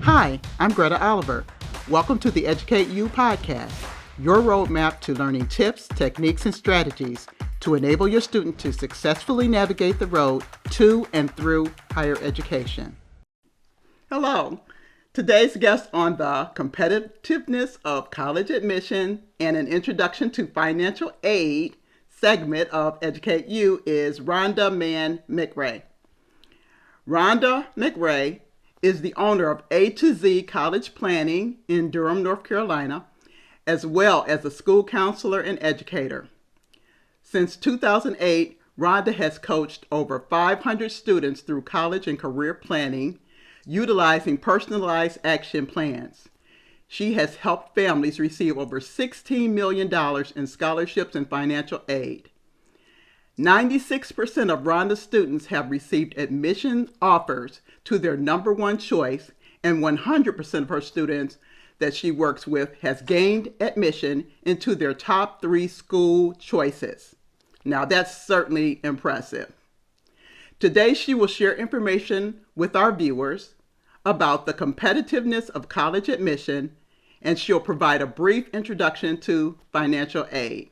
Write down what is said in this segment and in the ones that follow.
Hi, I'm Greta Oliver. Welcome to the Educate You podcast, your roadmap to learning tips, techniques, and strategies to enable your student to successfully navigate the road to and through higher education. Hello. Today's guest on the Competitiveness of College Admission and an Introduction to Financial Aid segment of Educate You is Rhonda Manns McRae. Rhonda McRae is the owner of A to Z College Planning in Durham, North Carolina, as well as a school counselor and educator. Since 2008, Rhonda has coached over 500 students through college and career planning, utilizing personalized action plans. She has helped families receive over $16 million in scholarships and financial aid. 96% of Rhonda's students have received admission offers to their number one choice, and 100% of her students that she works with has gained admission into their top 3 school choices. Now that's certainly impressive. Today she will share information with our viewers about the competitiveness of college admission, and she'll provide a brief introduction to financial aid.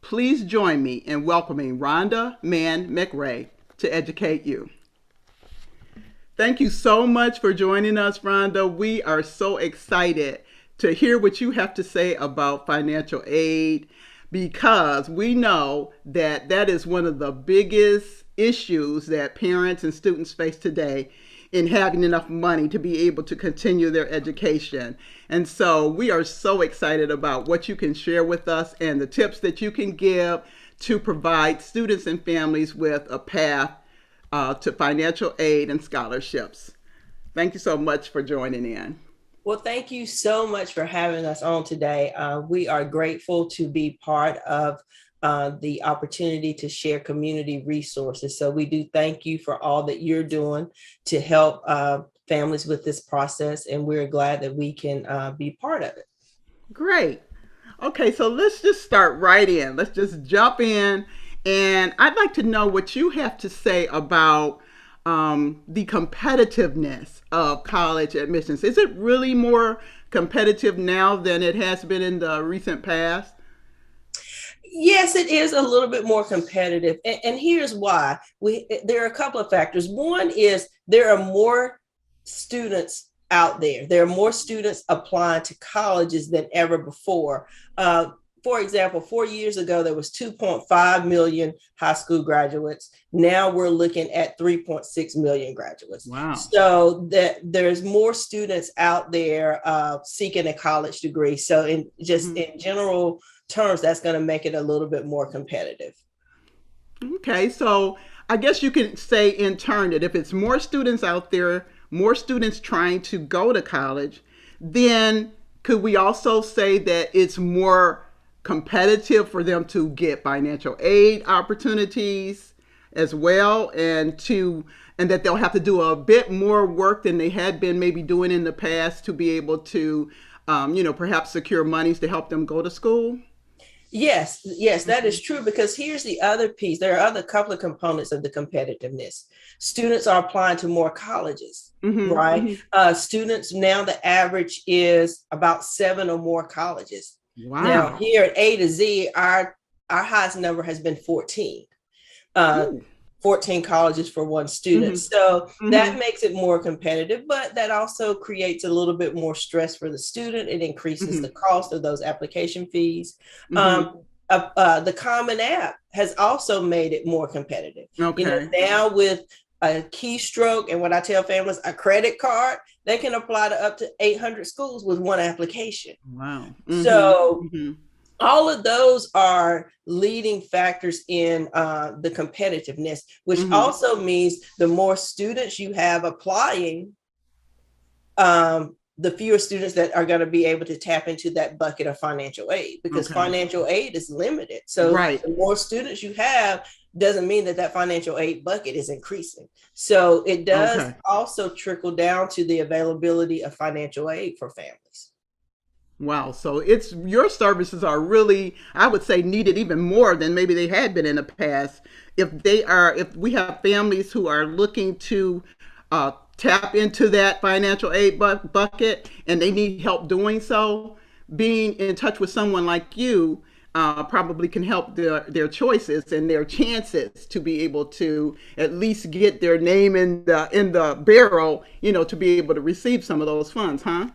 Please join me in welcoming Rhonda Manns McRae to Educate You. Thank you so much for joining us, Rhonda. We are so excited to hear what you have to say about financial aid, because we know that that is one of the biggest issues that parents and students face today in having enough money to be able to continue their education. And so we are so excited about what you can share with us and the tips that you can give to provide students and families with a path to financial aid and scholarships. Thank you so much for joining in. Well, thank you so much for having us on today. We are grateful to be part of the opportunity to share community resources. So we do thank you for all that you're doing to help families with this process, and we're glad that we can be part of it. Great. Okay, so let's just start right in. Let's just jump in, and I'd like to know what you have to say about the competitiveness of college admissions. Is it really more competitive now than it has been in the recent past? Yes, it is a little bit more competitive. And here's why. There are a couple of factors. One is there are more students out there. There are more students applying to colleges than ever before. For example, 4 years ago, there was 2.5 million high school graduates. Now we're looking at 3.6 million graduates. Wow. So that there's more students out there seeking a college degree. So in general terms, that's going to make it a little bit more competitive. Okay, so I guess you could say in turn that if it's more students out there, more students trying to go to college, then could we also say that it's more competitive for them to get financial aid opportunities as well, and that they'll have to do a bit more work than they had been maybe doing in the past to be able to perhaps secure monies to help them go to school? Yes, that is true, because here's the other piece. There are other couple of components of the competitiveness. Students are applying to more colleges, right? Mm-hmm. Students now, the average is about 7 or more colleges. Wow. Now here at A to Z, our highest number has been 14. 14 colleges for one student. So that makes it more competitive, but that also creates a little bit more stress for the student. It increases the cost of those application fees. The Common App has also made it more competitive. Okay. Now with a keystroke and what I tell families, a credit card, they can apply to up to 800 schools with one application. Wow. So all of those are leading factors in the competitiveness, which also means the more students you have applying, the fewer students that are going to be able to tap into that bucket of financial aid, because financial aid is limited. So the more students you have doesn't mean that financial aid bucket is increasing. So it does also trickle down to the availability of financial aid for families. Wow. So your services are really, I would say, needed even more than maybe they had been in the past. If we have families who are looking to tap into that financial aid bucket and they need help doing so, being in touch with someone like you probably can help their choices and their chances to be able to at least get their name in the barrel, to be able to receive some of those funds, huh?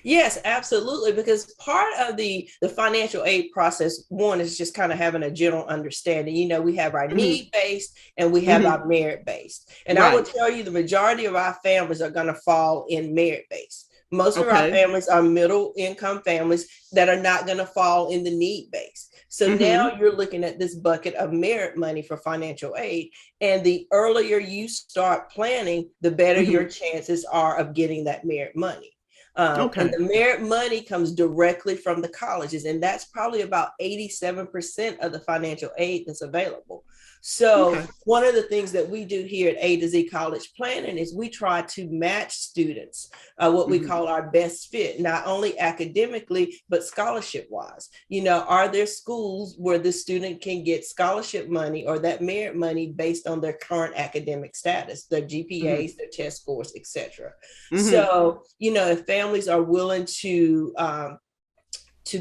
Yes, absolutely. Because part of the financial aid process, one is just kind of having a general understanding. We have our Mm-hmm. need based and we have our Mm-hmm. merit based. And I will Right. tell you, the majority of our families are going to fall in merit based. Most of our Okay. families are middle income families that are not going to fall in the need based. So now Mm-hmm. you're looking at this bucket of merit money for financial aid. And the earlier you start planning, the better your Mm-hmm. chances are of getting that merit money. And Okay. the merit money comes directly from the colleges, and that's probably about 87% of the financial aid that's available. So, Okay. one of the things that we do here at A to Z College Planning is we try to match students, what we Mm-hmm. call our best fit, not only academically, but scholarship wise. Are there schools where the student can get scholarship money or that merit money based on their current academic status, their GPAs, Mm-hmm. their test scores, etc.? Mm-hmm. So, if families are willing to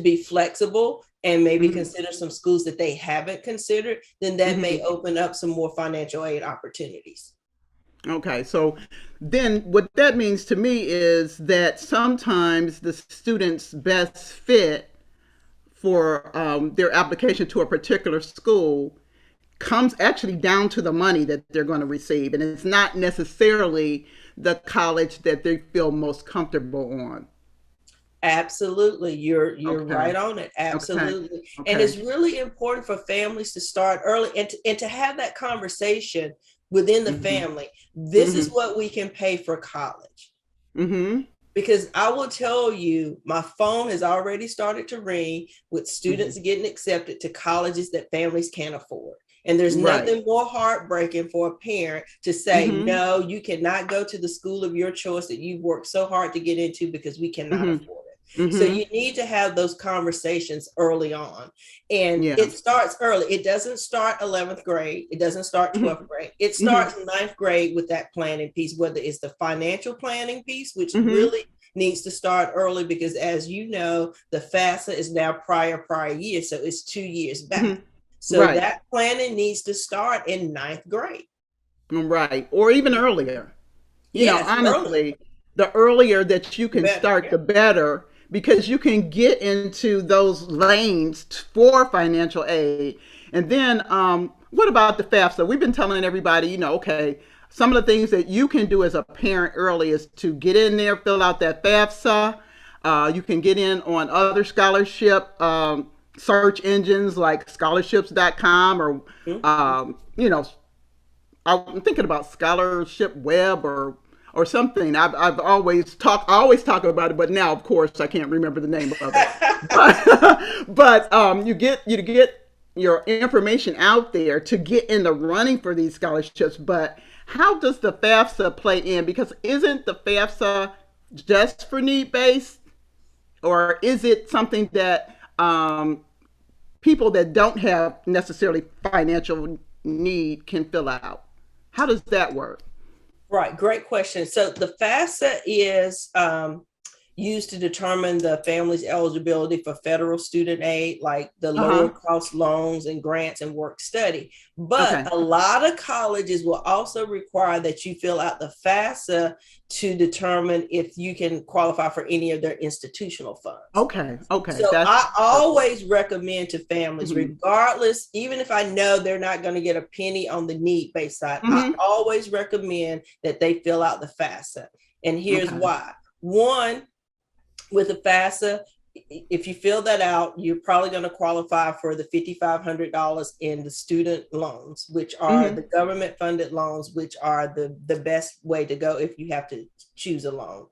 be flexible and maybe Mm-hmm. consider some schools that they haven't considered, then that may Mm-hmm. open up some more financial aid opportunities. Okay, so then what that means to me is that sometimes the student's best fit for their application to a particular school comes actually down to the money that they're going to receive, and it's not necessarily the college that they feel most comfortable on. Absolutely. You're Okay, right on it. okay, Absolutely. And okay. it's really important for families to start early and to have that conversation within the Mm-hmm. family. This is Mm-hmm. what we can pay for college. Mm-hmm. Because I will tell you, my phone has already started to ring with Mm-hmm. students getting accepted to colleges that families can't afford. And there's Right. nothing more heartbreaking for a parent to say, Mm-hmm. no, you cannot go to the school of your choice that you've worked so hard to get into because we cannot Mm-hmm. afford it. So Mm-hmm. you need to have those conversations early on. And Yeah. it starts early. It doesn't start 11th grade. It doesn't start 12th Mm-hmm. grade. It Mm-hmm. starts ninth grade with that planning piece, whether it's the financial planning piece, which Mm-hmm. really needs to start early because, as you know, the FAFSA is now prior year, so it's 2 years back. Mm-hmm. So Right. that planning needs to start in ninth grade. Right. Or even earlier. Yes, early, Honestly, the earlier that you the can better. start, Yeah. the better, because you can get into those lanes for financial aid. And then, what about the FAFSA? We've been telling everybody, okay, some of the things that you can do as a parent early is to get in there, fill out that FAFSA. You can get in on other scholarship search engines like scholarships.com or, Mm-hmm. I'm thinking about Scholarship Web or something. I've I always talk about it, but now of course I can't remember the name of it. But you get your information out there to get in the running for these scholarships. But how does the FAFSA play in? Because isn't the FAFSA just for need based, or is it something that people that don't have necessarily financial need can fill out? How does that work? Right, great question. So the FAFSA is used to determine the family's eligibility for federal student aid, like the Uh lower huh. cost loans and grants and work study. But Okay. a lot of colleges will also require that you fill out the FAFSA to determine if you can qualify for any of their institutional funds. Okay. Okay. So That's I perfect. always recommend to families, Mm-hmm. regardless, even if I know they're not going to get a penny on the need based side, I Mm-hmm. always recommend that they fill out the FAFSA. And here's Okay. why. One, with the FAFSA, if you fill that out, you're probably going to qualify for the $5,500 in the student loans, which are Mm-hmm. the government funded loans, which are the best way to go if you have to choose a loan.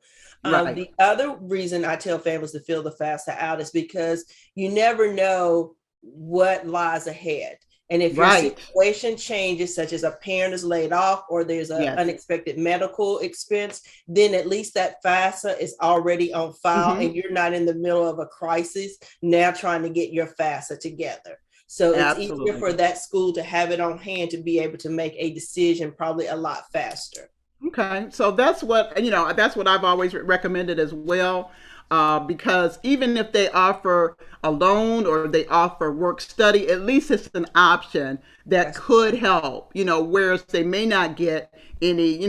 Right. The other reason I tell families to fill the FAFSA out is because you never know what lies ahead. And if your Right. situation changes, such as a parent is laid off or there's an Yes. unexpected medical expense, then at least that FAFSA is already on file Mm-hmm. and you're not in the middle of a crisis now trying to get your FAFSA together. So it's easier Absolutely. for that school to have it on hand to be able to make a decision probably a lot faster. Okay, so that's what that's what I've always recommended as well, because even if they offer a loan or they offer work study, at least it's an option that That's could help. Whereas they may not get any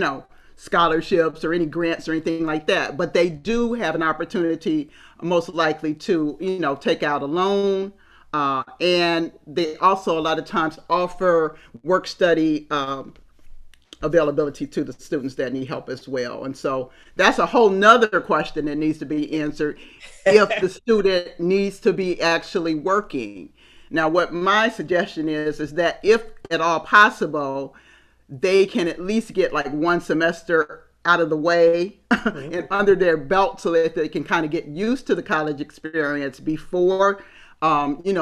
scholarships or any grants or anything like that, but they do have an opportunity, most likely, to take out a loan. And they also a lot of times offer work study availability to the students that need help as well. And so that's a whole nother question that needs to be answered if the student needs to be actually working. Now, what my suggestion is that if at all possible, they can at least get like one semester out of the way and under their belt so that they can kind of get used to the college experience before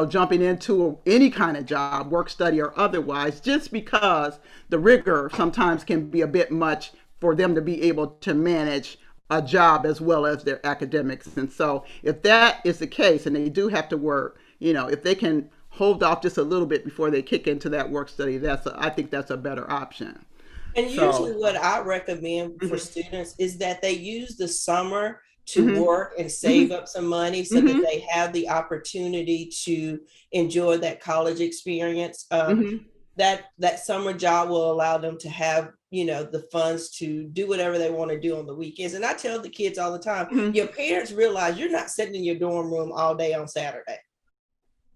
jumping into any kind of job, work study or otherwise, just because the rigor sometimes can be a bit much for them to be able to manage a job as well as their academics. And so if that is the case and they do have to work, if they can hold off just a little bit before they kick into that work study, I think that's a better option. And So, usually, what I recommend for mm-hmm, students is that they use the summer to mm-hmm, work and save up some money so that mm-hmm, they have the opportunity to enjoy that college experience. mm-hmm, That summer job will allow them to have the funds to do whatever they want to do on the weekends. And I tell the kids all the time, mm-hmm. your parents realize you're not sitting in your dorm room all day on Saturday.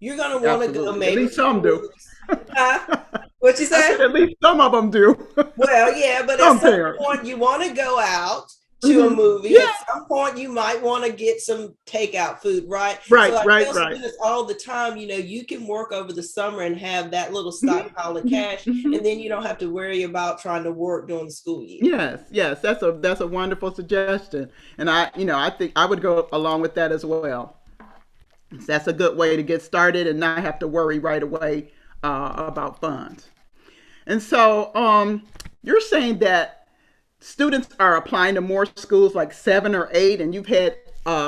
You're going to want to go Absolutely. At maybe least to the some do. movies. Huh? What you I say? said at least some of them do. Well, yeah, but at Some some parents. point you want to go out to a Mm-hmm. movie. At Yeah. some point you might want to get some takeout food, right? So Right. I Right. tell Right. students all the time, you can work over the summer and have that little stockpile of Mm-hmm. cash, Mm-hmm. Mm-hmm. and then you don't have to worry about trying to work during the school year. Yes. Yes. That's a wonderful suggestion, and I think I would go along with that as well. That's a good way to get started and not have to worry right away about funds. And so, you're saying that students are applying to more schools, like 7 or 8, and you've had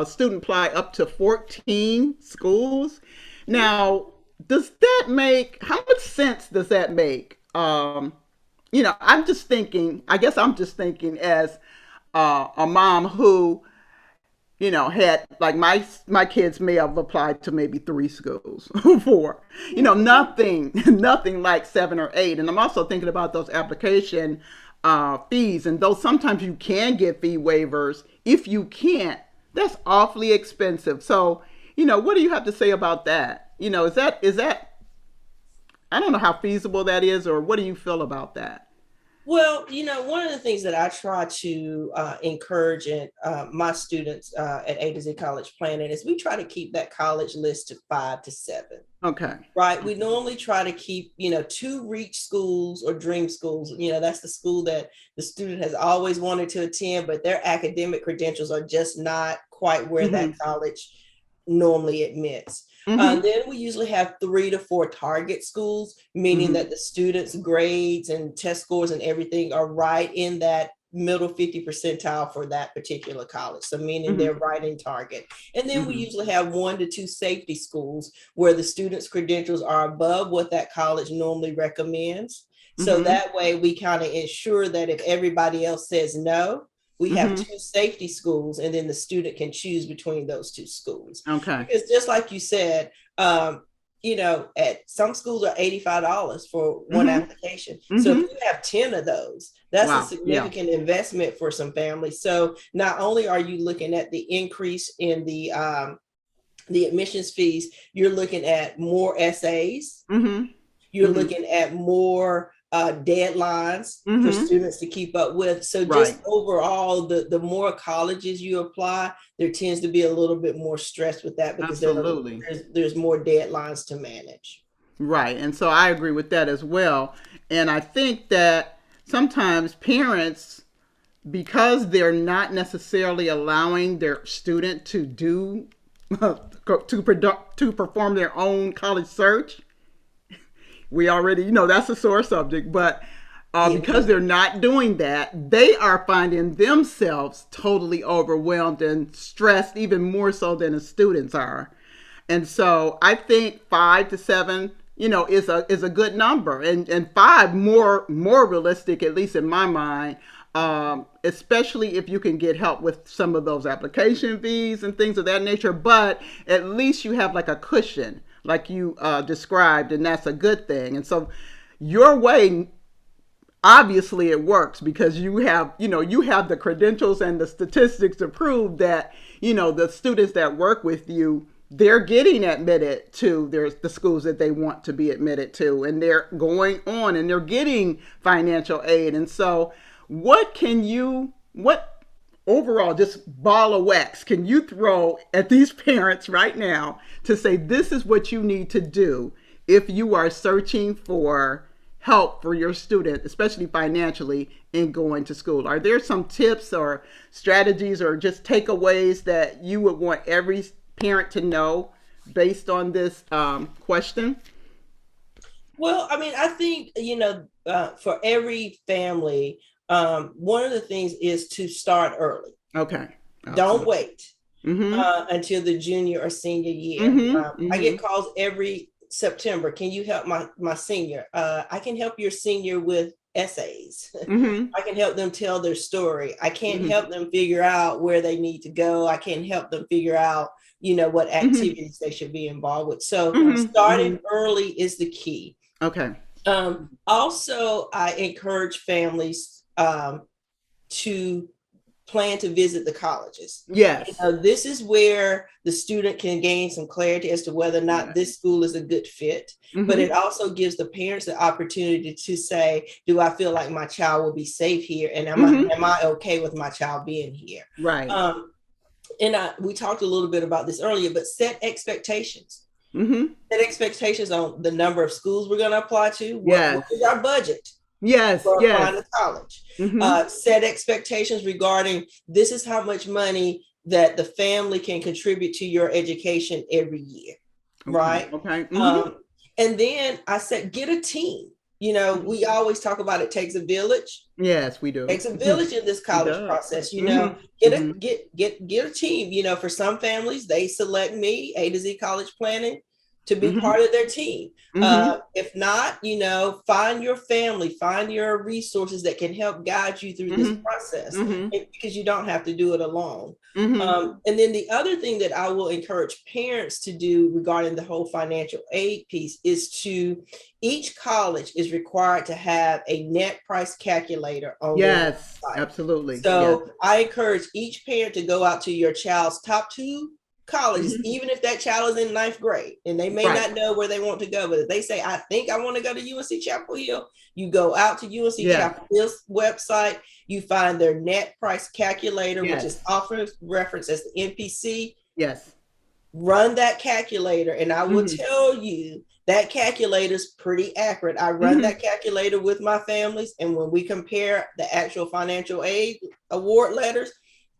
student apply up to 14 schools. Now, does that make how much sense does that make? I'm just thinking. I guess I'm just thinking as a mom who had like my kids may have applied to maybe 3 schools, 4. Nothing like 7 or 8. And I'm also thinking about those application fees, and though sometimes you can get fee waivers, if you can't, that's awfully expensive. So, what do you have to say about that? Is that I don't know how feasible that is, or what do you feel about that? Well, one of the things that I try to encourage in my students at A to Z College Planning is we try to keep that college list to 5 to 7. Okay. Right. We Okay. normally try to keep, 2 reach schools or dream schools. That's the school that the student has always wanted to attend, but their academic credentials are just not quite where that Mhm. college normally admits. Mhm. Then we usually have 3 to 4 target schools, meaning Mhm. that the students' grades and test scores and everything are right in that middle 50 percentile for that particular college. So, meaning Mhm. they're right in target. And then we Mhm. usually have 1 to 2 safety schools where the students' credentials are above what that college normally recommends. So Mhm. that way we kind of ensure that if everybody else says no, we have Mhm. 2 safety schools, and then the student can choose between those 2 schools. Okay. Because just like you said, at some schools are $85 for one Mhm. application. So if Mhm. you have 10 of those, that's a Wow. Yeah. significant investment for some families. So not only are you looking at the increase in the admissions fees, you're looking at more essays, Mhm. you're Mhm. looking at more deadlines for Mhm. students to keep up with. So just Right. overall, the more colleges you apply, there tends to be a little bit more stress with that because Absolutely. there's more deadlines to manage. Right. And so I agree with that as well. And I think that sometimes parents, because they're not necessarily allowing their student to do to perform their own college search, we already that's a sore subject, but Yeah. because they're not doing that, they are finding themselves totally overwhelmed and stressed, even more so than the students are. And so I think 5 to 7, is a good number, and 5 more realistic, at least in my mind, especially if you can get help with some of those application fees and things of that nature. But at least you have like a cushion, like you described, and that's a good thing. And so your way, obviously it works because you have the credentials and the statistics to prove that the students that work with you, they're getting admitted to the schools that they want to be admitted to, and they're going on and they're getting financial aid. And so what overall, just ball of wax can you throw at these parents right now to say this is what you need to do if you are searching for help for your student, especially financially, in going to school? Are there some tips or strategies or just takeaways that you would want every parent to know based on this question? Well, I mean, I think, for every family, one of the things is to start early. Okay. Don't wait Mm-hmm. until the junior or senior year. Mm-hmm. I Mm-hmm. get calls every September. Can you help my senior? I can help your senior with essays. Mm-hmm. I can help them tell their story. I can't Mm-hmm. help them figure out where they need to go. I can help them figure out, what Mm-hmm. activities they should be involved with. So Mm-hmm. Mm-hmm. starting early is the key. Okay. Also, I encourage families to plan to visit the colleges. Yes. This is where the student can gain some clarity as to whether or not this school is a good fit. But Mm-hmm. it also gives the parents the opportunity to say, do I feel like my child will be safe here? And Mm-hmm. am I okay with my child being here? Right. We talked a little bit about this earlier, but set expectations. Mm-hmm. Set expectations on the number of schools we're going to apply to. What Yes. is our budget Yes. for applying Yes. to college? Mm-hmm. Set expectations regarding this is how much money that the family can contribute to your education every year, Okay. right? Okay. Mm-hmm. And then I said, get a team. We always talk about it takes a village. Yes, we do. Takes a village in this It college does. process. Mm-hmm. Get Mm-hmm. a team. For some families, they select me, A to Z College Planning, to be Mm-hmm. part of their team. Mm-hmm. If not, find your family, find your resources that can help guide you through this Mm-hmm. process, Mm-hmm. because you don't have to do it alone. Mm-hmm. And then the other thing that I will encourage parents to do regarding the whole financial aid piece is each college is required to have a net price calculator on their Yes, website. absolutely. Yes. So I encourage each parent to go out to your child's top 2 colleges, Mm-hmm. even if that child is in 9th grade and they may Right. not know where they want to go. But if they say, I think I want to go to UNC Chapel Hill, you go out to UNC Yes. Chapel Hill's website, you find their net price calculator, which is Yes. often referenced as the NPC. Yes. Run that calculator, and I will Mm-hmm. tell you that calculator is pretty accurate. I run Mm-hmm. that calculator with my families, and when we compare the actual financial aid award letters,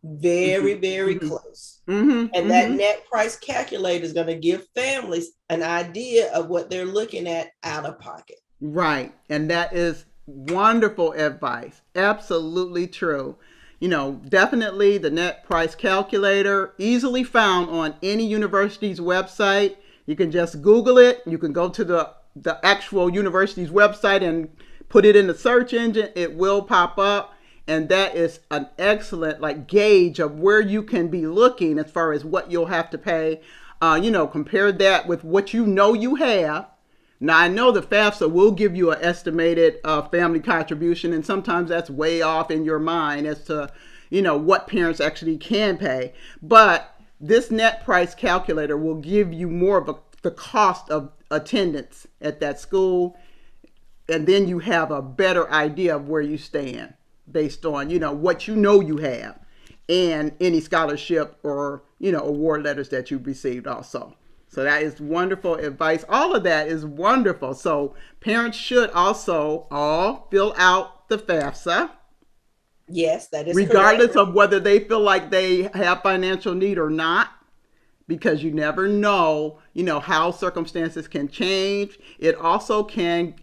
very, very Mm-hmm. close. Mm-hmm. And that Mm-hmm. net price calculator is going to give families an idea of what they're looking at out of pocket. Right. And that is wonderful advice. Absolutely true. Definitely the net price calculator, easily found on any university's website. You can just Google it. You can go to the actual university's website and put it in the search engine. It will pop up. And that is an excellent gauge of where you can be looking as far as what you'll have to pay. Compare that with what you have. Now, I know the FAFSA will give you an estimated family contribution, and sometimes that's way off in your mind as to, what parents actually can pay. But this net price calculator will give you more of the cost of attendance at that school, and then you have a better idea of where you stand based on, what you have and any scholarship or, award letters that you've received also. So that is wonderful advice. All of that is wonderful. So parents should also all fill out the FAFSA. Yes, that is regardless correct. of whether they feel like they have financial need or not, because you never know, how circumstances can change. It also can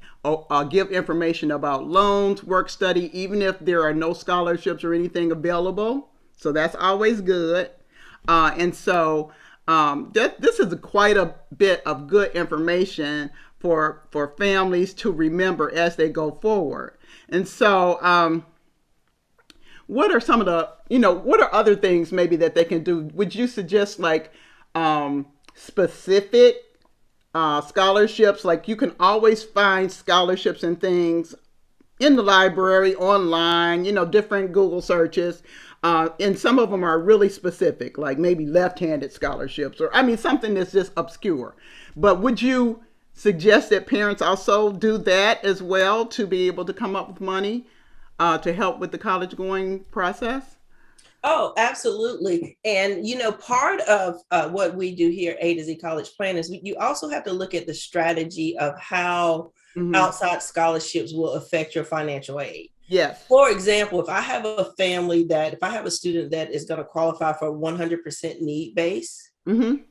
give information about loans, work study, even if there are no scholarships or anything available. So that's always good. And so this is quite a bit of good information for families to remember as they go forward. And so what are some of the, what are other things maybe that they can do? Would you suggest like specific scholarships? Like you can always find scholarships and things in the library, online, different Google searches. And some of them are really specific, like maybe left handed scholarships, or I mean, something that's just obscure. But would you suggest that parents also do that as well to be able to come up with money to help with the college going process? Oh, absolutely. And, part of what we do here, A to Z College Plan, is you also have to look at the strategy of how Mm-hmm. outside scholarships will affect your financial aid. Yes. For example, if I have a student that is going to qualify for 100% need base Mm-hmm.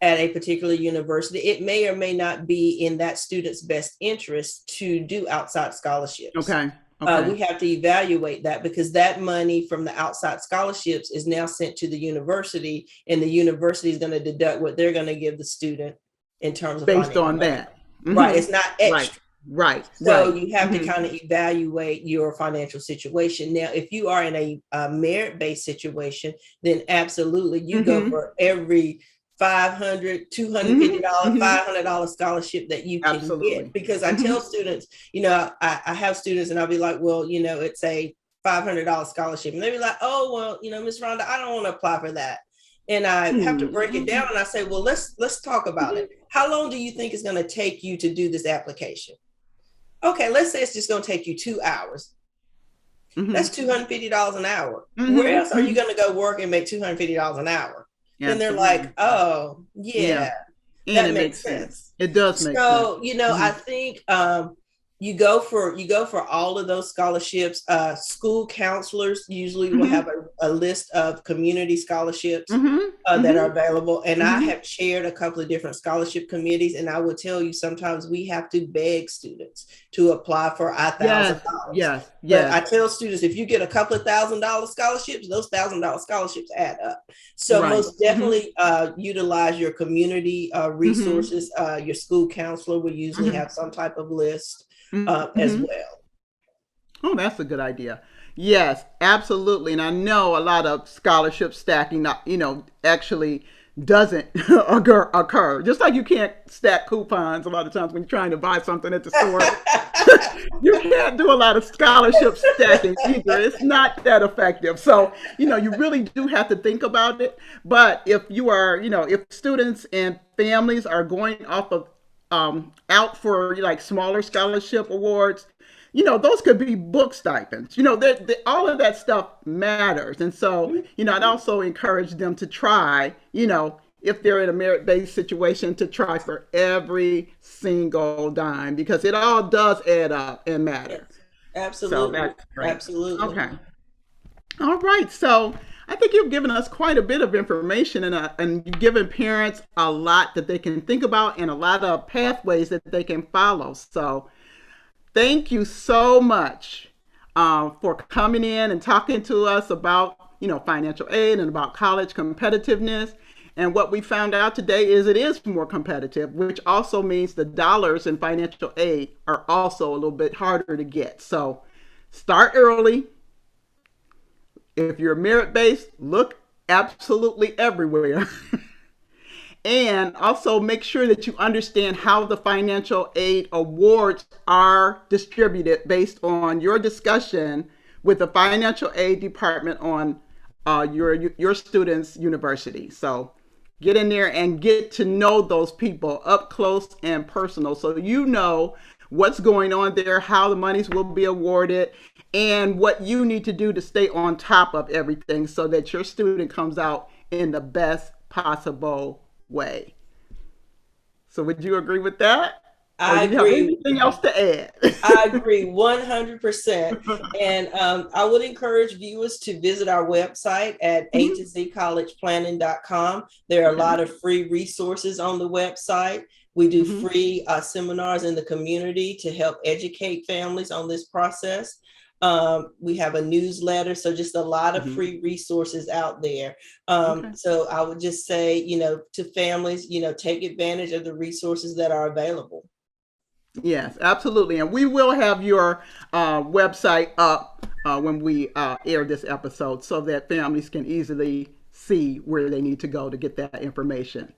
at a particular university, it may or may not be in that student's best interest to do outside scholarships. Okay. Okay. We have to evaluate that because that money from the outside scholarships is now sent to the university, and the university is going to deduct what they're going to give the student in terms of Based financial on aid. that. Right. Mm-hmm. It's not Right. extra. Right. So Right. you have to Mm-hmm. kind of evaluate your financial situation. Now, if you are in a merit-based situation, then absolutely you go Mm-hmm. for every 500, Mm-hmm. $250, Mm-hmm. $500 scholarship that you can get. Absolutely. Because I Mm-hmm. tell students, I have students and I'll be like, well, it's a $500 scholarship. And they'll be like, oh, well, Miss Rhonda, I don't want to apply for that. And I have to break it Mm-hmm. down and I say, well, let's talk about it. How long do you think it's going to take you to do this application? Okay, let's say it's just going to take you 2 hours. Mm-hmm. That's $250 an hour. Where else are you Mm-hmm. going to go work and make $250 an hour? Then they're like, Absolutely. oh, Yeah. yeah, And that it makes makes sense. sense. It does make sense. So, Mm-hmm. I think you go for all of those scholarships. School counselors usually will Mm-hmm. have a list of community scholarships Mm-hmm. that Mm-hmm. are available. And I Mm-hmm. have chaired a couple of different scholarship committees, and I will tell you sometimes we have to beg students to apply for our Yes. $1,000. Yes. But Yes. I tell students if you get a couple of $1,000 scholarships, those $1,000 scholarships add up. So Right. most Mm-hmm. definitely utilize your community Mm-hmm. resources. Your school counselor will usually Mm-hmm. have some type of list as Mm-hmm. well. Oh, that's a good idea. Yes, absolutely. And I know a lot of scholarship stacking, actually doesn't occur. Just like you can't stack coupons a lot of times when you're trying to buy something at the store. You can't do a lot of scholarship stacking either. It's not that effective. So, you really do have to think about it. But if you are, if students and families are going off of out for like smaller scholarship awards, those could be book stipends. All of that stuff matters. And so, I'd also encourage them to try, if they're in a merit based situation, to try for every single dime because it all does add up and matter. Yes, So absolutely, that's great. absolutely. Okay. All right. So I think you've given us quite a bit of information and you've given parents a lot that they can think about and a lot of pathways that they can follow. So thank you so much for coming in and talking to us about, financial aid and about college competitiveness. And what we found out today is it is more competitive, which also means the dollars in financial aid are also a little bit harder to get. So start early. If you're merit based, look absolutely everywhere. And also make sure that you understand how the financial aid awards are distributed based on your discussion with the financial aid department on your student's university. So get in there and get to know those people up close and personal so you know what's going on there, how the monies will be awarded, and what you need to do to stay on top of everything so that your student comes out in the best possible way. So would you agree with that? Or I do you have agree. anything else to I add? agree 100%. And I would encourage viewers to visit our website at a Mhm. to z collegeplanning.com. There are a Okay. lot of free resources on the website. We do Hmm. free seminars in the community to help educate families on this process. We have a newsletter, so just a lot of Hmm. free resources out there. Okay. So I would just say, to families, take advantage of the resources that are available. Yes, absolutely. And we will have your website up when we air this episode so that families can easily see where they need to go to get that information.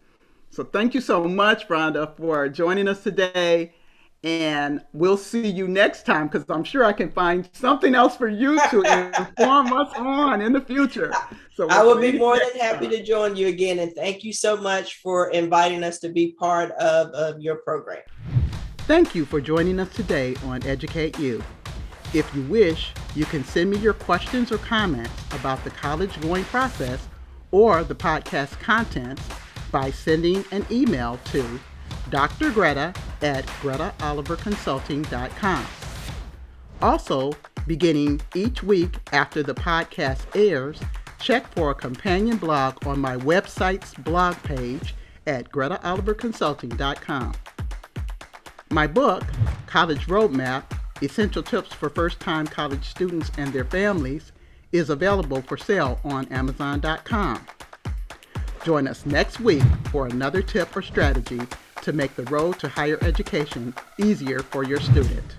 So thank you so much, Rhonda, for joining us today. And we'll see you next time because I'm sure I can find something else for you to inform us on in the future. So I we'll will see be you more than next happy time. to join you again. And thank you so much for inviting us to be part of your program. Thank you for joining us today on Educate You. If you wish, you can send me your questions or comments about the college going process or the podcast contents by sending an email to Dr. Greta at gretaoliverconsulting.com. Also, beginning each week after the podcast airs, check for a companion blog on my website's blog page at gretaoliverconsulting.com. My book, College Roadmap, Essential Tips for First-Time College Students and Their Families, is available for sale on Amazon.com. Join us next week for another tip or strategy to make the road to higher education easier for your student.